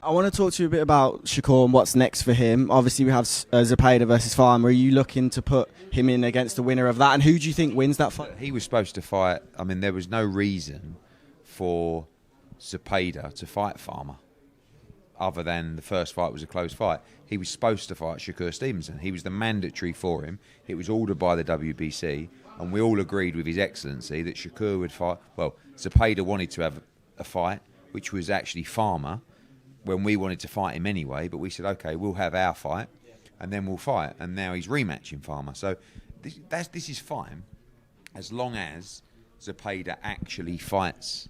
I want to talk to you a bit about Shakur and what's next for him. Obviously, we have Zepeda versus Farmer. Are you looking to put him in against the winner of that? And who do you think wins that fight? He was supposed to fight. I mean, there was no reason for Zepeda to fight Farmer other than the first fight was a close fight. He was supposed to fight Shakur Stevenson. He was the mandatory for him. It was ordered by the WBC, and we all agreed with His Excellency that Shakur would fight. Well, Zepeda wanted to have a fight, which was actually Farmer, when we wanted to fight him anyway, but we said, okay, we'll have our fight, and then we'll fight. And now he's rematching Farmer. So this is fine, as long as Zepeda actually fights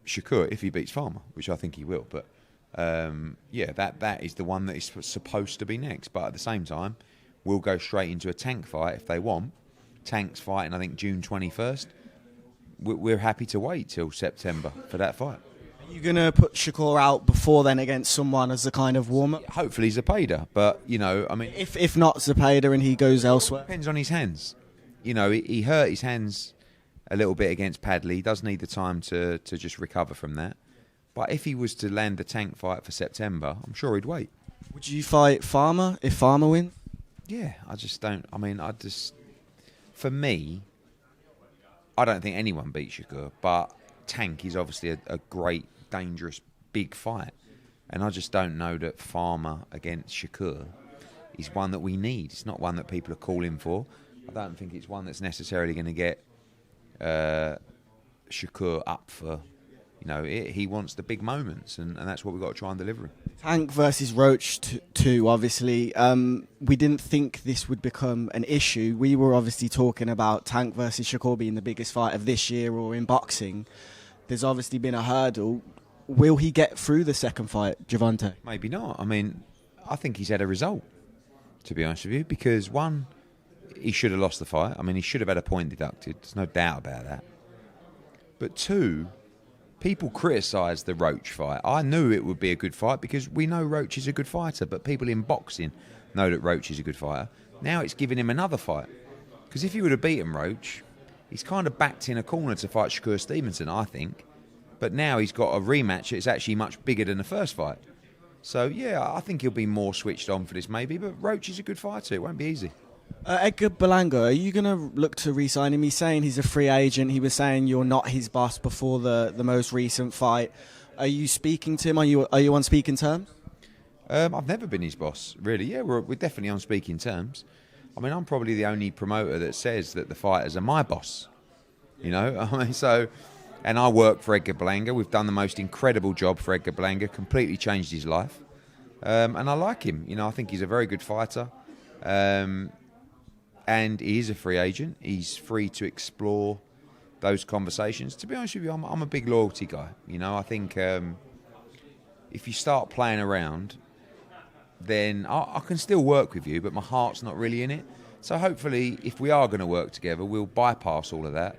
Shakur if he beats Farmer, which I think he will. But that is the one that is supposed to be next. But at the same time, we'll go straight into a Tank fight if they want. Tank's fighting, I think, June 21st. We're happy to wait till September for that fight. Are you going to put Shakur out before then against someone as a kind of warm-up? Hopefully Zepeda, but, I mean... If not Zepeda and he goes elsewhere? Depends on his hands. He hurt his hands a little bit against Padley. He does need the time to just recover from that. But if he was to land the Tank fight for September, I'm sure he'd wait. Would you fight Farmer if Farmer wins? Yeah, I just don't... For me, I don't think anyone beats Shakur, but Tank is obviously a great, dangerous, big fight. And I just don't know that Farmer against Shakur is one that we need. It's not one that people are calling for. I don't think it's one that's necessarily going to get Shakur up for... he wants the big moments, and that's what we've got to try and deliver. Tank versus Roach too, obviously. We didn't think this would become an issue. We were obviously talking about Tank versus Shakur being the biggest fight of this year or in boxing. There's obviously been a hurdle. Will he get through the second fight, Gervonta? Maybe not. I mean, I think he's had a result, to be honest with you, because one, he should have lost the fight. I mean, he should have had a point deducted. There's no doubt about that. But two... people criticise the Roach fight. I knew it would be a good fight because we know Roach is a good fighter, but people in boxing know that Roach is a good fighter. Now it's giving him another fight. Because if he would have beaten Roach, he's kind of backed in a corner to fight Shakur Stevenson, I think. But now he's got a rematch that's actually much bigger than the first fight. So, yeah, I think he'll be more switched on for this maybe, but Roach is a good fighter. It won't be easy. Edgar Berlanga, are you going to look to re-sign him? He's saying he's a free agent. He was saying you're not his boss before the most recent fight. Are you speaking to him? Are you on speaking terms? I've never been his boss, really. Yeah, we're definitely on speaking terms. I mean, I'm probably the only promoter that says that the fighters are my boss. And I work for Edgar Berlanga. We've done the most incredible job for Edgar Berlanga, completely changed his life. And I like him. I think he's a very good fighter. And he is a free agent. He's free to explore those conversations. To be honest with you, I'm a big loyalty guy. I think if you start playing around, then I can still work with you, but my heart's not really in it. So hopefully, if we are going to work together, we'll bypass all of that,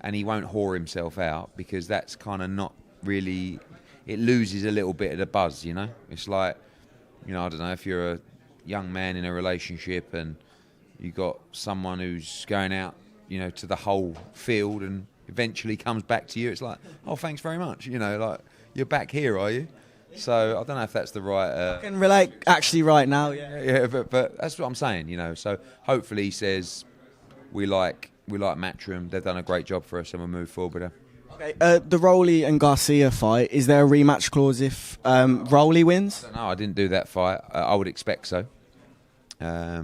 and he won't whore himself out, because that's kind of not really... It loses a little bit of the buzz, It's like, I don't know, if you're a young man in a relationship and you got someone who's going out, to the whole field and eventually comes back to you. It's like, oh, thanks very much. Like, you're back here, are you? So I don't know if that's the right... I can relate actually right now, yeah. Yeah, but that's what I'm saying, So hopefully he says, we like Matchroom. They've done a great job for us and we'll move forward with them. Okay, the Rowley and Garcia fight, is there a rematch clause if Rowley wins? No, I didn't do that fight. I would expect so. I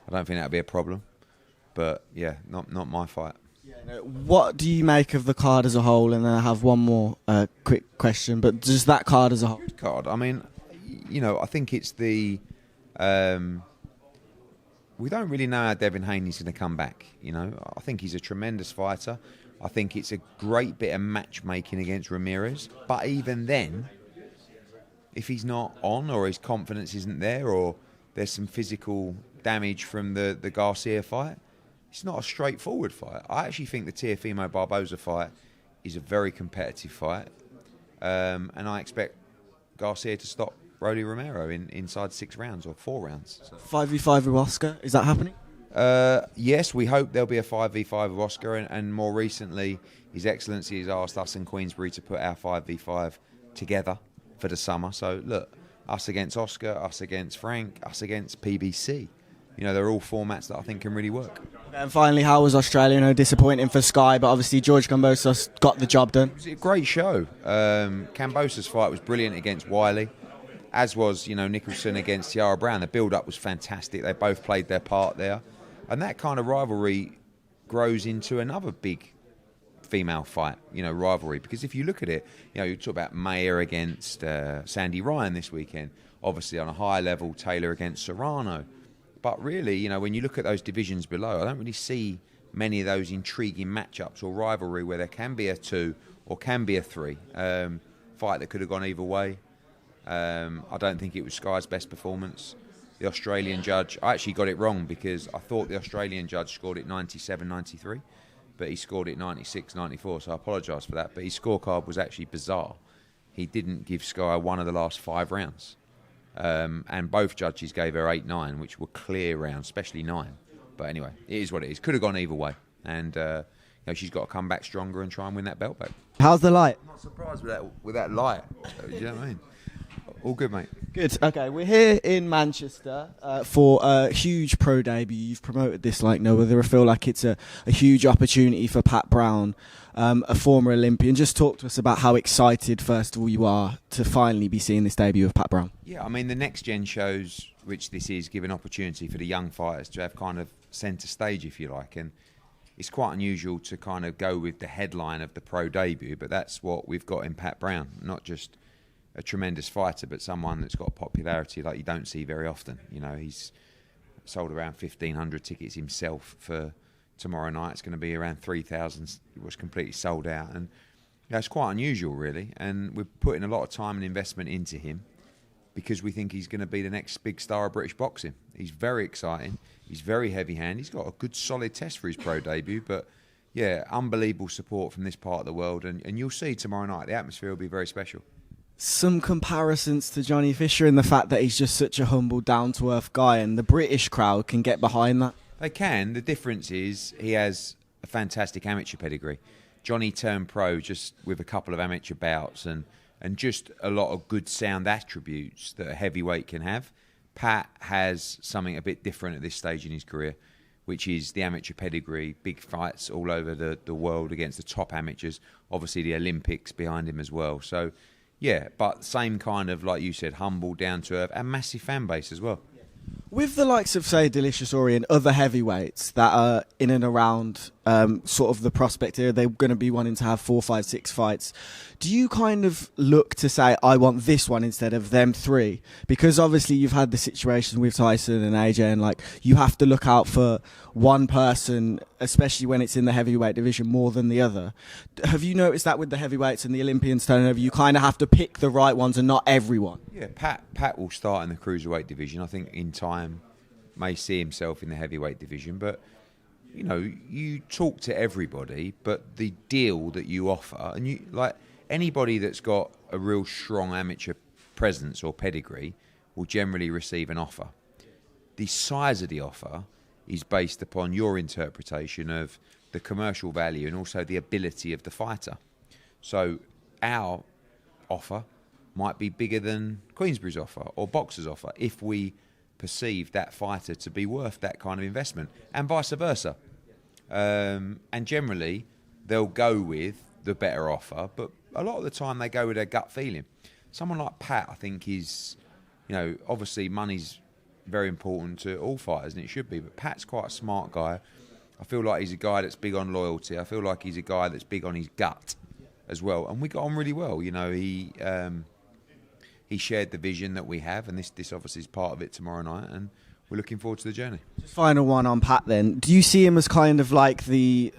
don't think that would be a problem. But, yeah, not my fight. Yeah, no. What do you make of the card as a whole? And then I have one more quick question. But just that card as a whole? Good card. I mean, I think it's the... we don't really know how Devin Haney's going to come back. I think he's a tremendous fighter. I think it's a great bit of matchmaking against Ramirez. But even then, if he's not on or his confidence isn't there or there's some physical damage from the Garcia fight, it's not a straightforward fight. I actually think the Teofimo Barboza fight is a very competitive fight. And I expect Garcia to stop Rolly Romero inside 6 rounds or 4 rounds. So. 5v5 with Oscar, is that happening? Yes, we hope there'll be a 5v5 with Oscar, and more recently, His Excellency has asked us and Queensbury to put our 5v5 together for the summer. So look, us against Oscar, us against Frank, us against PBC. You know, they're all formats that I think can really work. And finally, how was Australia? I know disappointing for Sky, but obviously George Kambosos got the job done. It was a great show. Kambosos' fight was brilliant against Wiley, as was, you know, Nicholson against Tiara Brown. The build-up was fantastic. They both played their part there. And that kind of rivalry grows into another big female fight, you know, rivalry. Because if you look at it, you know, you talk about Mayer against Sandy Ryan this weekend. Obviously, on a higher level, Taylor against Serrano. But really, you know, when you look at those divisions below, I don't really see many of those intriguing matchups or rivalry where there can be a 2 or can be a 3 fight that could have gone either way. I don't think it was Sky's best performance. The Australian judge, I actually got it wrong because I thought the Australian judge scored it 97-93, but he scored it 96-94, so I apologise for that. But his scorecard was actually bizarre. He didn't give Sky one of the last 5 rounds. And both judges gave her 8-9, which were clear rounds, especially 9. But anyway, it is what it is. Could have gone either way. And you know, she's got to come back stronger and try and win that belt back. How's the light? I'm not surprised with that light. You know what I mean? All good, mate. Good. Okay, we're here in Manchester for a huge pro debut. You've promoted this like no other. I feel like it's a huge opportunity for Pat Brown, a former Olympian. Just talk to us about how excited, first of all, you are to finally be seeing this debut of Pat Brown. Yeah, I mean, the next gen shows, which this is, give an opportunity for the young fighters to have kind of centre stage, if you like. And it's quite unusual to kind of go with the headline of the pro debut, but that's what we've got in Pat Brown. Not just a tremendous fighter, but someone that's got popularity like you don't see very often. You know, he's sold around 1,500 tickets himself for tomorrow night. It's going to be around 3,000. It was completely sold out, and yeah, it's quite unusual, really. And we're putting a lot of time and investment into him because we think he's going to be the next big star of British boxing. He's very exciting. He's very heavy-handed. He's got a good, solid test for his pro debut, but yeah, unbelievable support from this part of the world. And you'll see tomorrow night, the atmosphere will be very special. Some comparisons to Johnny Fisher in the fact that he's just such a humble, down-to-earth guy, and the British crowd can get behind that. They can. The difference is he has a fantastic amateur pedigree. Johnny turned pro just with a couple of amateur bouts and just a lot of good sound attributes that a heavyweight can have. Pat has something a bit different at this stage in his career, which is the amateur pedigree, big fights all over the world against the top amateurs, obviously the Olympics behind him as well. So, yeah, but same kind of, like you said, humble, down to earth, and massive fan base as well. With the likes of, say, Delicious Ori and other heavyweights that are in and around sort of the prospect here, they're going to be wanting to have 4, 5, 6 fights. Do you kind of look to say, I want this one instead of them 3? Because obviously you've had the situation with Tyson and AJ, and like you have to look out for one person, especially when it's in the heavyweight division, more than the other. Have you noticed that with the heavyweights and the Olympians turning over, you kind of have to pick the right ones and not everyone? Yeah, Pat will start in the cruiserweight division. I think in time may see himself in the heavyweight division, but you know, you talk to everybody, but the deal that you offer, and you like anybody that's got a real strong amateur presence or pedigree will generally receive an offer. The size of the offer is based upon your interpretation of the commercial value and also the ability of the fighter. So our offer might be bigger than Queensberry's offer or Boxer's offer if we perceive that fighter to be worth that kind of investment, and vice versa. And generally, they'll go with the better offer, but a lot of the time they go with their gut feeling. Someone like Pat, I think, is, you know, obviously money's very important to all fighters, and it should be, but Pat's quite a smart guy. I feel like he's a guy that's big on loyalty. I feel like he's a guy that's big on his gut as well, and we got on really well. You know, he shared the vision that we have, and this obviously is part of it tomorrow night, and we're looking forward to the journey. Final one on Pat then. Do you see him as kind of like the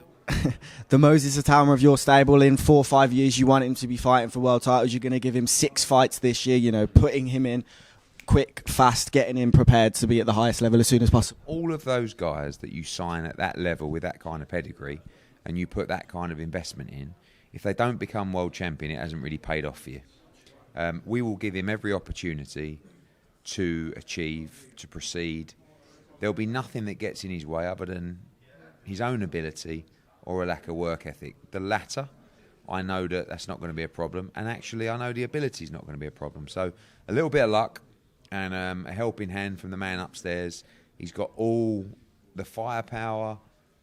the Moses Atama of your stable? In 4 or 5 years, you want him to be fighting for world titles. You're going to give him 6 fights this year, you know, putting him in quick, fast, getting him prepared to be at the highest level as soon as possible. All of those guys that you sign at that level with that kind of pedigree and you put that kind of investment in, if they don't become world champion, it hasn't really paid off for you. We will give him every opportunity to achieve, to proceed. There'll be nothing that gets in his way other than his own ability or a lack of work ethic. The latter I know that that's not going to be a problem, and actually I know the ability is not going to be a problem. So a little bit of luck and a helping hand from the man upstairs. He's got all the firepower,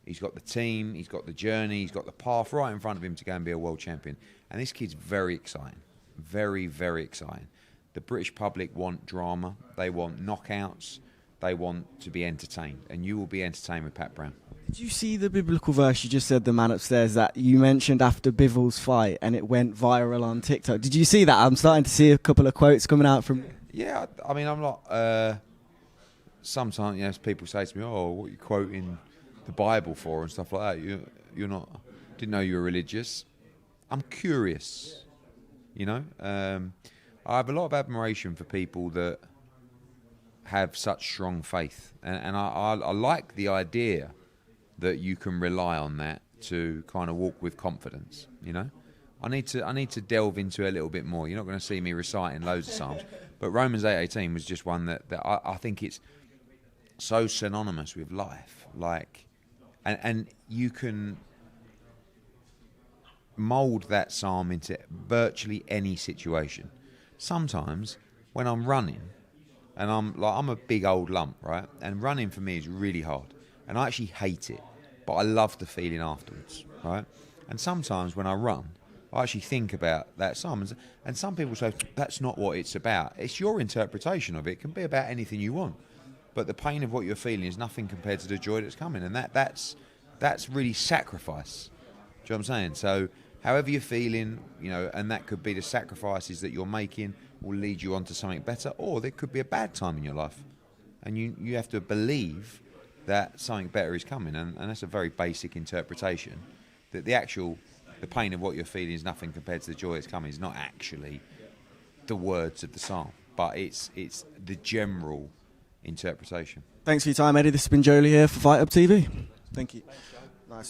he's got the team, he's got the journey, he's got the path right in front of him to go and be a world champion. And this kid's very exciting, very, very exciting. The British public want drama, they want knockouts, they want to be entertained, and you will be entertained with Pat Brown. Did you see the biblical verse you just said, the man upstairs, that you mentioned after Bivol's fight and it went viral on TikTok? Did you see that? I'm starting to see a couple of quotes coming out from... Yeah, I mean, I'm not... sometimes, people say to me, "Oh, what are you quoting the Bible for?" and stuff like that. You're not... Didn't know you were religious. I'm curious, I have a lot of admiration for people that have such strong faith. And I like the idea that you can rely on that to kind of walk with confidence, I need to delve into it a little bit more. You're not going to see me reciting loads of psalms, but Romans 8:18 was just one that I think it's so synonymous with life, and you can mould that psalm into virtually any situation. Sometimes when I'm running, and I'm a big old lump, right, and running for me is really hard, and I actually hate it, but I love the feeling afterwards, right? And sometimes when I run, I actually think about that psalm. And some people say, that's not what it's about. It's your interpretation of it. It can be about anything you want. But the pain of what you're feeling is nothing compared to the joy that's coming. And that's really sacrifice. Do you know what I'm saying? So however you're feeling, and that could be the sacrifices that you're making will lead you on to something better. Or there could be a bad time in your life. And you have to believe that something better is coming. And that's a very basic interpretation. That the pain of what you're feeling is nothing compared to the joy that's coming. It's not actually the words of the psalm, but it's the general interpretation. Thanks for your time, Eddie. This has been Joe Leigh here for Fight Up TV. Thank you. Nice one.